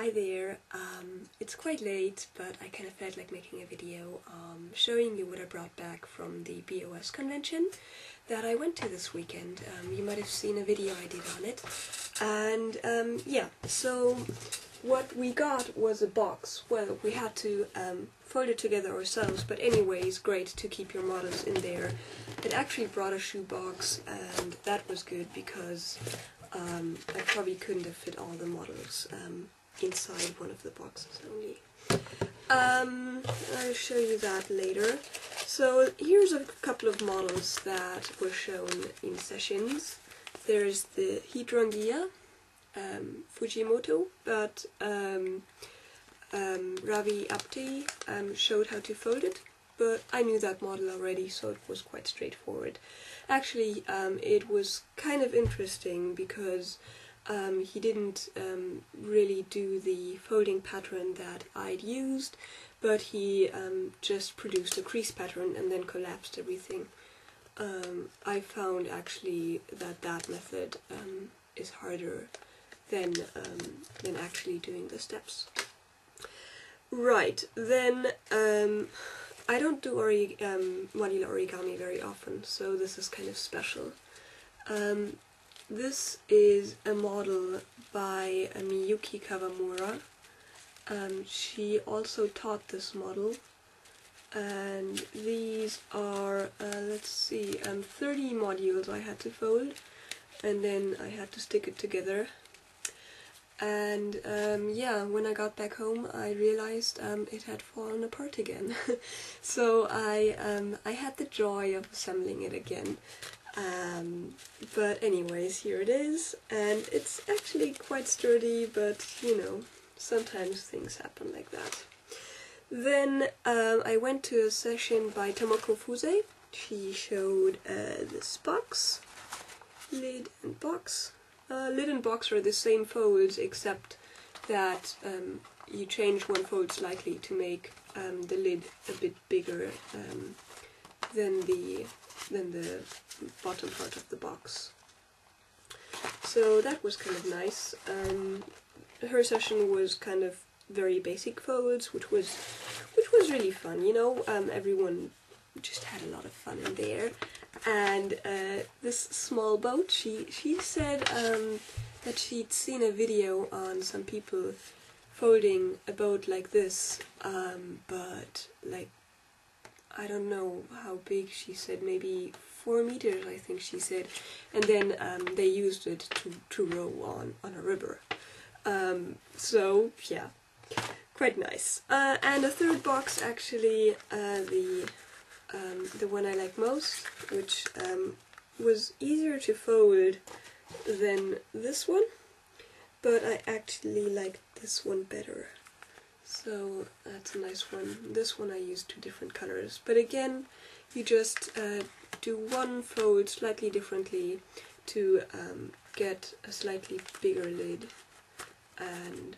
Hi there, it's quite late, but I kind of felt like making a video showing you what I brought back from the BOS convention that I went to this weekend. You might have seen a video I did on it. And yeah, so what we got was a box. Well, we had to fold it together ourselves, but anyways, great to keep your models in there. It actually brought a shoebox, and that was good because I probably couldn't have fit all the models inside one of the boxes only. I'll show you that later. So here's a couple of models that were shown in sessions. There's the Hydrangea Fujimoto, but Ravi Apte showed how to fold it, but I knew that model already, so it was quite straightforward. Actually, it was kind of interesting because he didn't really do the folding pattern that I'd used, but he just produced a crease pattern and then collapsed everything. I found actually that method is harder than actually doing the steps. Right, then I don't do modular origami very often, so this is kind of special. This is a model by Miyuki Kawamura. She also taught this model, and these are, let's see, 30 modules I had to fold, and then I had to stick it together. And yeah, when I got back home I realized it had fallen apart again. So I had the joy of assembling it again. But anyways, here it is, and it's actually quite sturdy, but you know, sometimes things happen like that. Then I went to a session by Tomoe Fuzzy. She showed this box, lid and box. Lid and box are the same folds, except that you change one fold slightly to make the lid a bit bigger than the bottom part of the box. So that was kind of nice. Her session was kind of very basic folds, which was really fun. You know, everyone just had a lot of fun in there. And this small boat, she said that she'd seen a video on some people folding a boat like this, but like, I don't know how big, she said maybe 4 meters, I think she said, and then they used it to row on a river. So yeah, quite nice. And a third box, actually, the one I like most, which was easier to fold than this one, but I actually like this one better. So that's a nice one. This one I used 2 different colors, but again, you just do one fold slightly differently to get a slightly bigger lid, and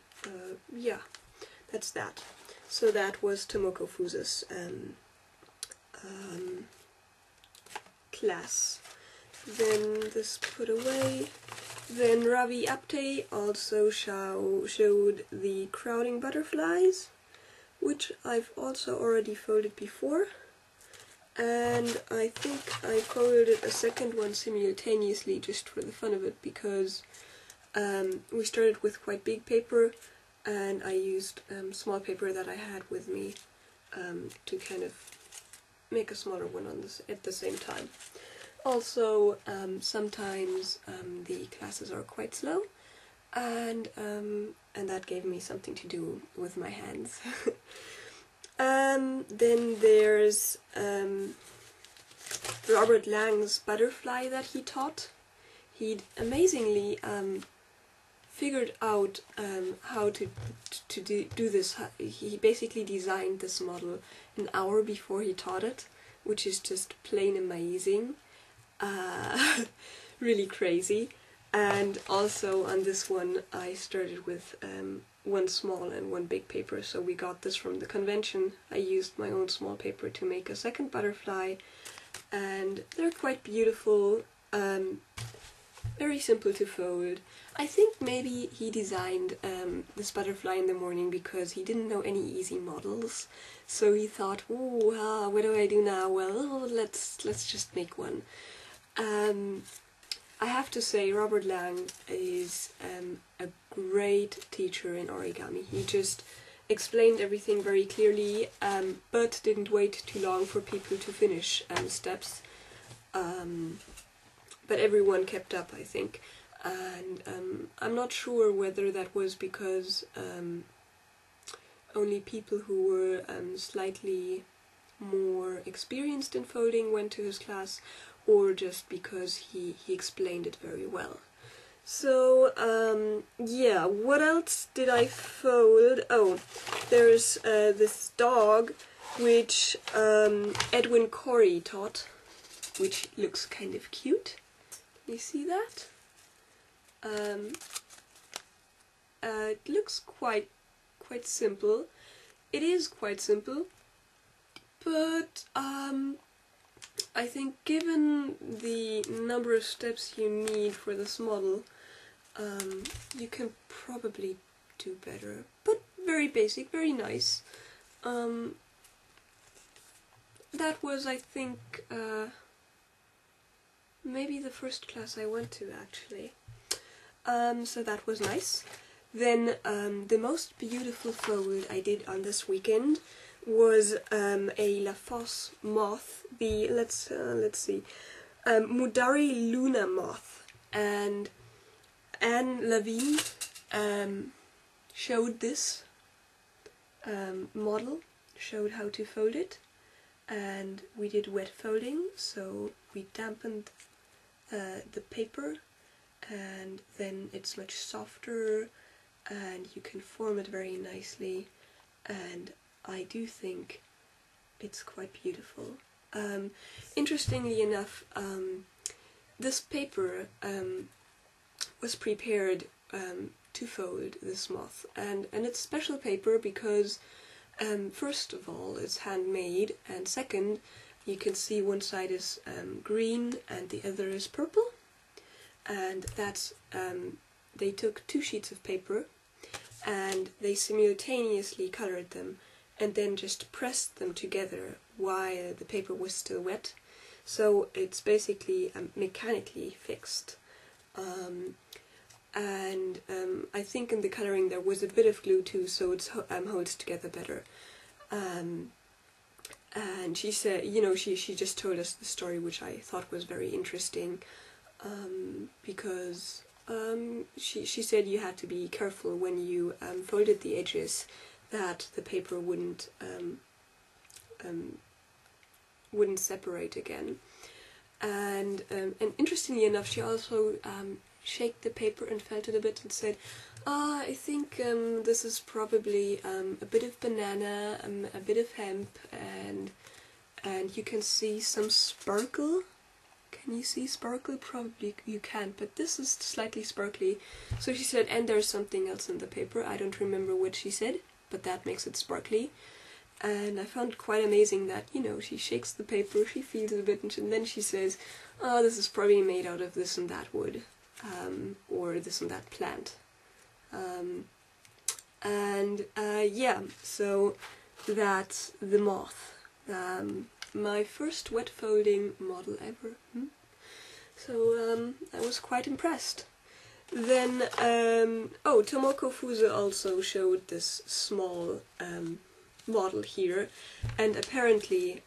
yeah, that's that. So that was Tomoe Fuzzy's class. Then this put away. Then Ravi Apte also showed the crowding butterflies, which I've also already folded before, and I think I folded a second one simultaneously just for the fun of it, because we started with quite big paper, and I used small paper that I had with me to kind of make a smaller one on this at the same time. Also, sometimes the classes are quite slow, and that gave me something to do with my hands. Then there's Robert Lang's butterfly that he taught. He'd amazingly figured out how to do this. He basically designed this model an hour before he taught it, which is just plain amazing. Really crazy. And also on this one I started with one small and one big paper, so we got this from the convention. I used my own small paper to make a second butterfly, and they're quite beautiful. very simple to fold. I think maybe he designed this butterfly in the morning because he didn't know any easy models. So he thought, oh, what do I do now? Well, let's just make one. I have to say, Robert Lang is a great teacher in origami. He just explained everything very clearly, but didn't wait too long for people to finish steps. But everyone kept up, I think. And I'm not sure whether that was because only people who were slightly more experienced in folding went to his class, or just because he explained it very well. So, yeah, what else did I fold? Oh, there's this dog, which Edwin Corey taught, which looks kind of cute. Can you see that? It looks quite simple. It is quite simple, but I think given the number of steps you need for this model, you can probably do better. But very basic, very nice. That was, I think, maybe the first class I went to, actually. So that was nice. Then the most beautiful fold I did on this weekend was a Lafosse Moth, the let's see, Mudari Luna Moth, and Anne Levine showed this model, showed how to fold it, and we did wet folding, so we dampened the paper, and then it's much softer, and you can form it very nicely, and I do think it's quite beautiful. Interestingly enough, this paper was prepared to fold this moth, and it's special paper because first of all it's handmade, and second, you can see one side is green and the other is purple, and that's they took 2 sheets of paper and they simultaneously colored them and then just pressed them together while the paper was still wet, so it's basically mechanically fixed. And I think in the coloring there was a bit of glue too, so it holds together better. And she said, you know, she just told us the story, which I thought was very interesting, because she said you had to be careful when you folded the edges that the paper wouldn't separate again. And interestingly enough, she also shook the paper and felt it a bit and said, I think this is probably a bit of banana, a bit of hemp, and you can see some sparkle. Can you see sparkle? Probably you can't, but this is slightly sparkly. So she said, and there's something else in the paper. I don't remember what she said, but that makes it sparkly. And I found it quite amazing that, you know, she shakes the paper, she feels it a bit, and then she says, oh, this is probably made out of this and that wood, or this and that plant. Yeah, so that's the moth. My first wet folding model ever. So I was quite impressed. Then, Tomoe Fuzzy also showed this small model here, and apparently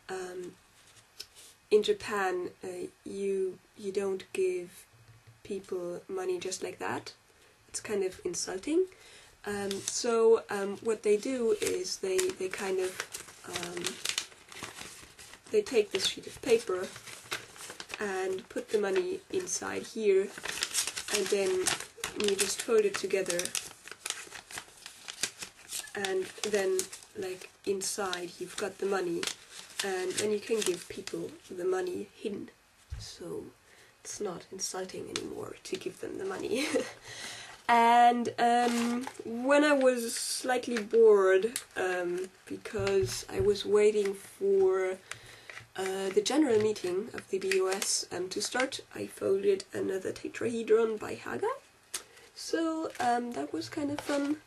in Japan you don't give people money just like that. It's kind of insulting. So what they do is they kind of they take this sheet of paper and put the money inside here, and then you just fold it together, and then like inside you've got the money, and then you can give people the money hidden, so it's not insulting anymore to give them the money. And when I was slightly bored, because I was waiting for the general meeting of the BOS, to start, I folded another tetrahedron by Haga. So that was kind of fun.